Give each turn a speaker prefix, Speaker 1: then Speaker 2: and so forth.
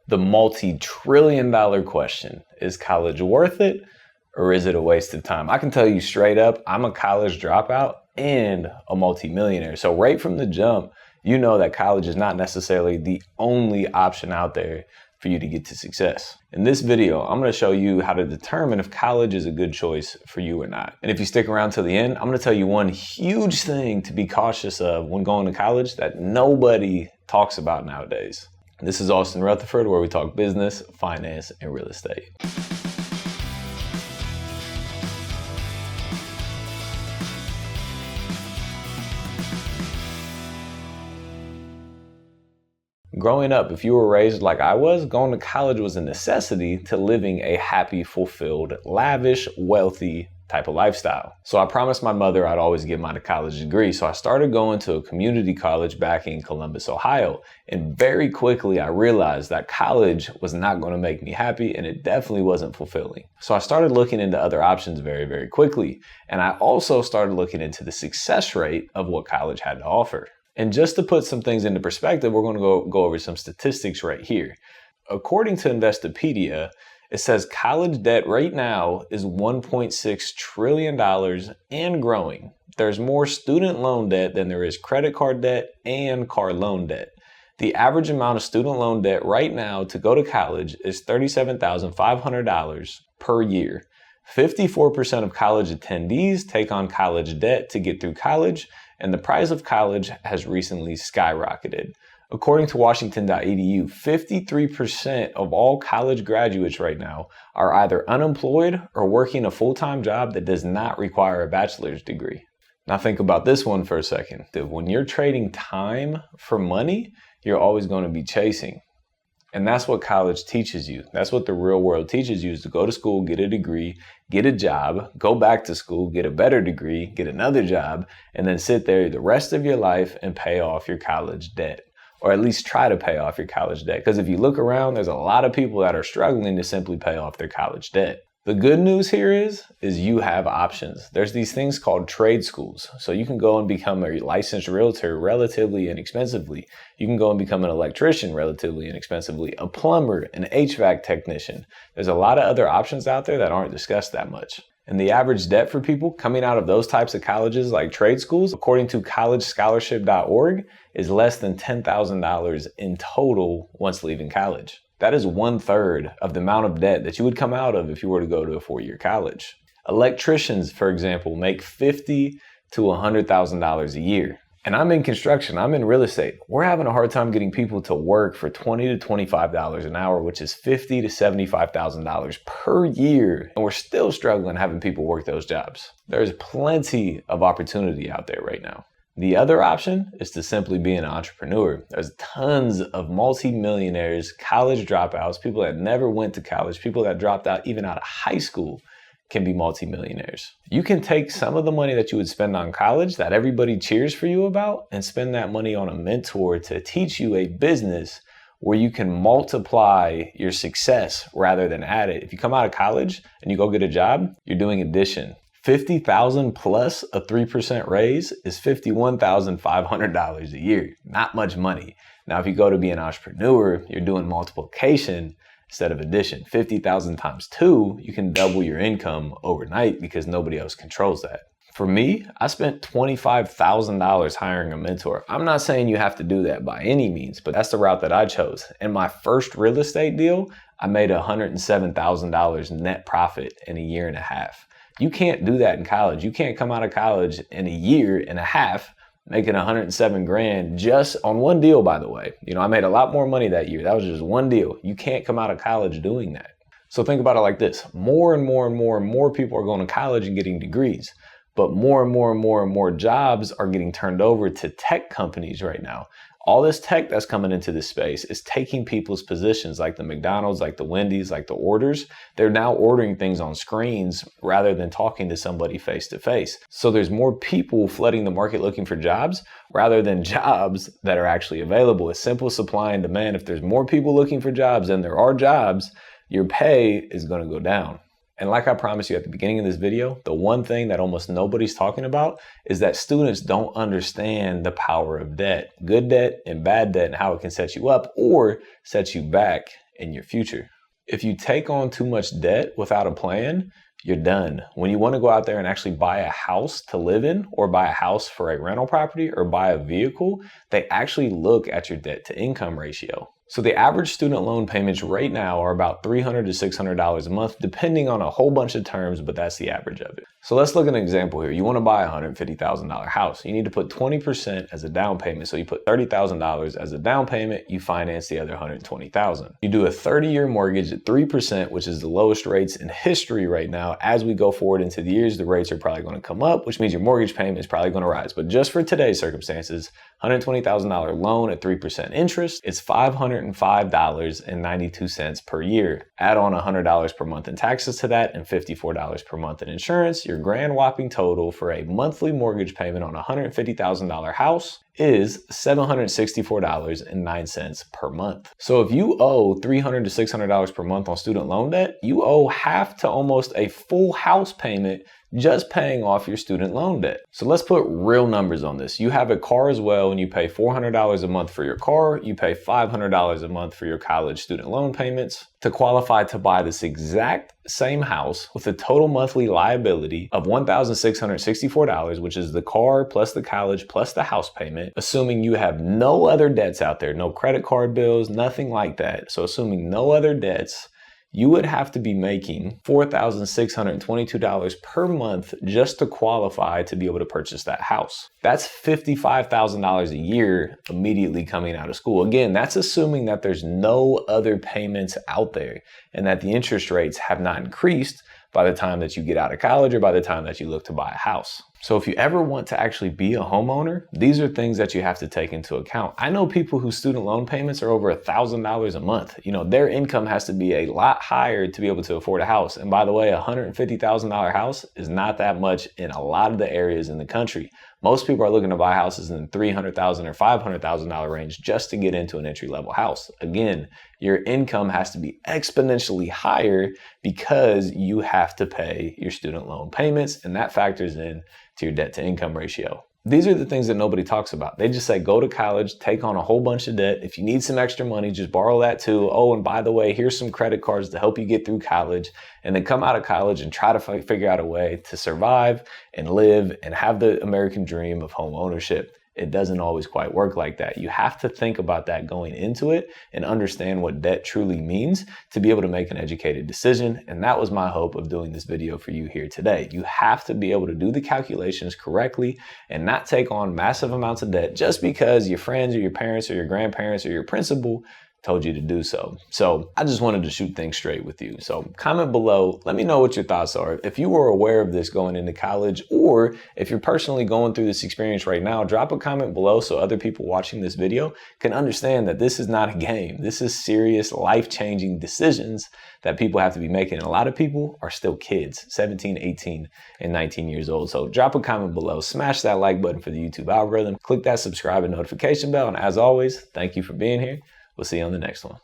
Speaker 1: The multi-trillion-dollar question, is college worth it or is it a waste of time? I can tell you straight up, I'm a college dropout and a multi-millionaire. So right from the jump, you know that college is not necessarily the only option out there for you to get to success. In this video, I'm gonna show you how to determine if college is a good choice for you or not. And if you stick around till the end, I'm gonna tell you one huge thing to be cautious of when going to college that nobody talks about nowadays. This is Austin Rutherford, where we talk business, finance, and real estate. Growing up, if you were raised like I was, going to college was a necessity to living a happy, fulfilled, lavish, wealthy type of lifestyle. So I promised my mother I'd always get my college degree. So I started going to a community college back in Columbus, Ohio. And very quickly, I realized that college was not going to make me happy and it definitely wasn't fulfilling. So I started looking into other options very, very quickly. And I also started looking into the success rate of what college had to offer. And just to put some things into perspective, we're going to go over some statistics right here. According to Investopedia, it says college debt right now is $1.6 trillion and growing. There's more student loan debt than there is credit card debt and car loan debt. The average amount of student loan debt right now to go to college is $37,500 per year. 54% of college attendees take on college debt to get through college, and the price of college has recently skyrocketed. According to Washington.edu, 53% of all college graduates right now are either unemployed or working a full-time job that does not require a bachelor's degree. Now think about this one for a second. When you're trading time for money, you're always going to be chasing. And that's what college teaches you. That's what the real world teaches you, is to go to school, get a degree, get a job, go back to school, get a better degree, get another job, and then sit there the rest of your life and pay off your college debt. Or at least try to pay off your college debt. Because if you look around, there's a lot of people that are struggling to simply pay off their college debt. The good news here is you have options. There's these things called trade schools. So you can go and become a licensed realtor relatively inexpensively. You can go and become an electrician relatively inexpensively, a plumber, an HVAC technician. There's a lot of other options out there that aren't discussed that much. And the average debt for people coming out of those types of colleges like trade schools, according to collegescholarship.org, is less than $10,000 in total once leaving college. That is 1/3 of the amount of debt that you would come out of if you were to go to a 4-year college. Electricians, for example, make $50,000 to $100,000 a year. And I'm in construction, I'm in real estate. We're having a hard time getting people to work for $20,000 to $25 an hour, which is $50,000 to $75,000 per year. And we're still struggling having people work those jobs. There's plenty of opportunity out there right now. The other option is to simply be an entrepreneur. There's tons of multi-millionaires, college dropouts, people that never went to college, people that dropped out even out of high school can be multi-millionaires. You can take some of the money that you would spend on college that everybody cheers for you about and spend that money on a mentor to teach you a business where you can multiply your success rather than add it. If you come out of college and you go get a job, you're doing addition. $50,000 plus a 3% raise is $51,500 a year. Not much money. Now, if you go to be an entrepreneur, you're doing multiplication instead of addition. 50,000 times 2, you can double your income overnight because nobody else controls that. For me, I spent $25,000 hiring a mentor. I'm not saying you have to do that by any means, but that's the route that I chose. In my first real estate deal, I made $107,000 net profit in a year and a half. You can't do that in college. You can't come out of college in a year and a half making 107 grand just on one deal, by the way. You know, I made a lot more money that year. That was just one deal. You can't come out of college doing that. So think about it like this. More and more people are going to college and getting degrees, but more and more jobs are getting turned over to tech companies right now. All this tech that's coming into this space is taking people's positions, like the McDonald's, like the Wendy's, like the orders. They're now ordering things on screens rather than talking to somebody face to face. So there's more people flooding the market looking for jobs rather than jobs that are actually available. It's simple supply and demand. If there's more people looking for jobs than there are jobs, your pay is going to go down. And like I promised you at the beginning of this video, the one thing that almost nobody's talking about is that students don't understand the power of debt, good debt and bad debt, and how it can set you up or set you back in your future. If you take on too much debt without a plan, you're done. When you want to go out there and actually buy a house to live in, or buy a house for a rental property, or buy a vehicle, they actually look at your debt to income ratio. So the average student loan payments right now are about $300 to $600 a month, depending on a whole bunch of terms, but that's the average of it. So let's look at an example here. You want to buy a $150,000 house. You need to put 20% as a down payment. So you put $30,000 as a down payment, you finance the other $120,000. You do a 30-year mortgage at 3%, which is the lowest rates in history right now. As we go forward into the years, the rates are probably going to come up, which means your mortgage payment is probably going to rise. But just for today's circumstances, $120,000 loan at 3% interest, it's $505.92 per year. Add on $100 per month in taxes to that and $54 per month in insurance. Your grand whopping total for a monthly mortgage payment on a $150,000 house is $764.09 per month. So if you owe $300 to $600 per month on student loan debt, you owe half to almost a full house payment just paying off your student loan debt. So let's put real numbers on this. You have a car as well, and you pay $400 a month for your car. You pay $500 a month for your college student loan payments. To qualify to buy this exact same house with a total monthly liability of $1,664, which is the car plus the college plus the house payment, assuming you have no other debts out there, no credit card bills, nothing like that. So assuming no other debts, you would have to be making $4,622 per month just to qualify to be able to purchase that house. That's $55,000 a year immediately coming out of school. Again, that's assuming that there's no other payments out there and that the interest rates have not increased by the time that you get out of college or by the time that you look to buy a house. So if you ever want to actually be a homeowner, these are things that you have to take into account. I know people whose student loan payments are over $1,000 a month. You know, their income has to be a lot higher to be able to afford a house. And by the way, a $150,000 house is not that much in a lot of the areas in the country. Most people are looking to buy houses in the $300,000 or $500,000 range just to get into an entry-level house. Again, your income has to be exponentially higher because you have to pay your student loan payments, and that factors in to your debt to income ratio. These are the things that nobody talks about. They just say, go to college, take on a whole bunch of debt. If you need some extra money, just borrow that too. Oh, and by the way, here's some credit cards to help you get through college. And then come out of college and try to figure out a way to survive and live and have the American dream of home ownership. It doesn't always quite work like that. You have to think about that going into it and understand what debt truly means to be able to make an educated decision. And that was my hope of doing this video for you here today. You have to be able to do the calculations correctly and not take on massive amounts of debt just because your friends or your parents or your grandparents or your principal told you to do so. So I just wanted to shoot things straight with you. So comment below, let me know what your thoughts are. If you were aware of this going into college, or if you're personally going through this experience right now, drop a comment below so other people watching this video can understand that this is not a game. This is serious life-changing decisions that people have to be making. And a lot of people are still kids, 17, 18, and 19 years old. So drop a comment below, smash that like button for the YouTube algorithm, click that subscribe and notification bell. And as always, thank you for being here. We'll see you on the next one.